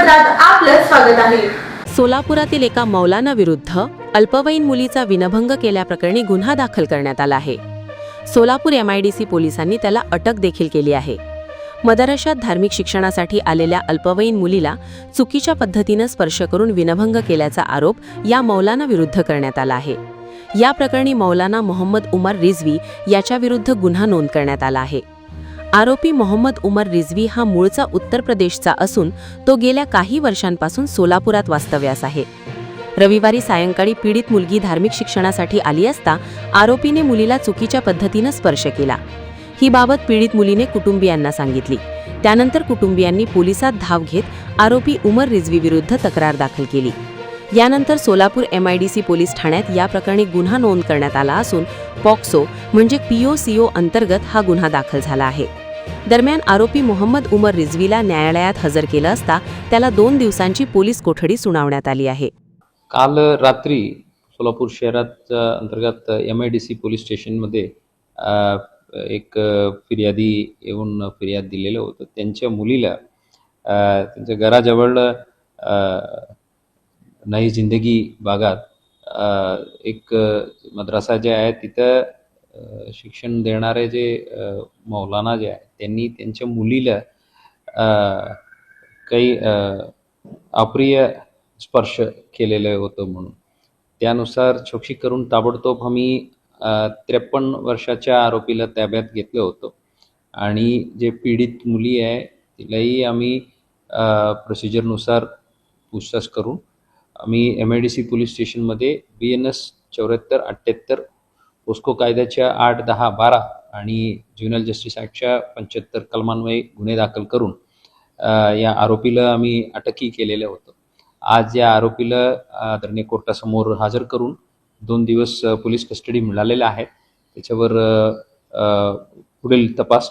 समाचारात आपलं स्वागत आहे। सोलापुरातील एका मौलाना विरुद्ध अल्पवयीन मुलीचा विनभंग केल्याप्रकरणी गुन्हा दाखल करण्यात आला आहे। सोलापूर MIDC पोलिसांनी त्याला अटक देखील केली आहे। मदरशात धार्मिक शिक्षणासाठी आलेल्या अल्पवयीन मुलीला चुकीच्या पद्धतीने स्पर्श करून विनभंग केल्याचा आरोप या मौलाना विरुद्ध करण्यात आला आहे। या प्रकरणी मौलाना मोहम्मद उमर रिझवी याच्याविरुद्ध गुन्हा नोंद करण्यात आला आहे। आरोपी मोहम्मद उमर रिझवी हा मूळचा उत्तर प्रदेशचा असून तो गेल्या काही वर्षांपासून सोलापुरात वास्तव्यास आहे। रविवारी सायंकाळी पीडित मुलगी धार्मिक शिक्षणासाठी आली असता आरोपीने मुलीला चुकीच्या पद्धतीने स्पर्श केला। ही बाबत पीडित मुलीने कुटुंबियांना सांगितली। त्यानंतर कुटुंबियांनी पोलिसात धाव घेत आरोपी उमर रिझवी विरुद्ध तक्रार दाखल केली। यानंतर सोलापूर MIDC पोलीस ठाण्यात या प्रकरणी गुन्हा नोंद करण्यात आला असून पॉक्सो म्हणजे POCO अंतर्गत हा गुन्हा दाखल झाला आहे। दरम्यान आरोपी मोहम्मद उमर रिझवीला न्यायालयात हजर केलं असता त्याला 2 दिवसांची पोलीस कोठडी सुनावण्यात आली आहे। काल रात्री सोलापूर शहरात अंतर्गत MIDC पोलीस स्टेशनमध्ये एक फिर्यादी येऊन फिर्याद दिलेलं होतं। त्यांच्या मुलीला त्यांच्या घराजवळ नई जिंदगी भागात एक मद्रासा जे आहे तिथं शिक्षण देणारे जे मौलाना जे आहे त्यांनी त्यांच्या मुलीला काही अप्रिय स्पर्श केलेलं होतं म्हणून त्यानुसार चौकशी करून ताबडतोब आम्ही 53 वर्षाच्या आरोपीला ताब्यात घेतलं होतं आणि जे पीडित मुली आहे तिलाही आम्ही प्रोसिजरनुसार पूछताछ करून आम्ही MIDC पोलीस स्टेशनमध्ये BNS 7478 पोस्को कायद्याच्या 8, 10, 12 आणि ज्युव्हेनाइल जस्टिस ॲक्टच्या 75 कलमान्वये गुन्हे दाखल करून या आरोपीला आम्ही अटकही केलेलं होतं। आज या आरोपीला आदरणीय कोर्टासमोर हजर करून 2 दिवस पोलीस कस्टडी मिळालेल्या आहेत। त्याच्यावर पुढील तपास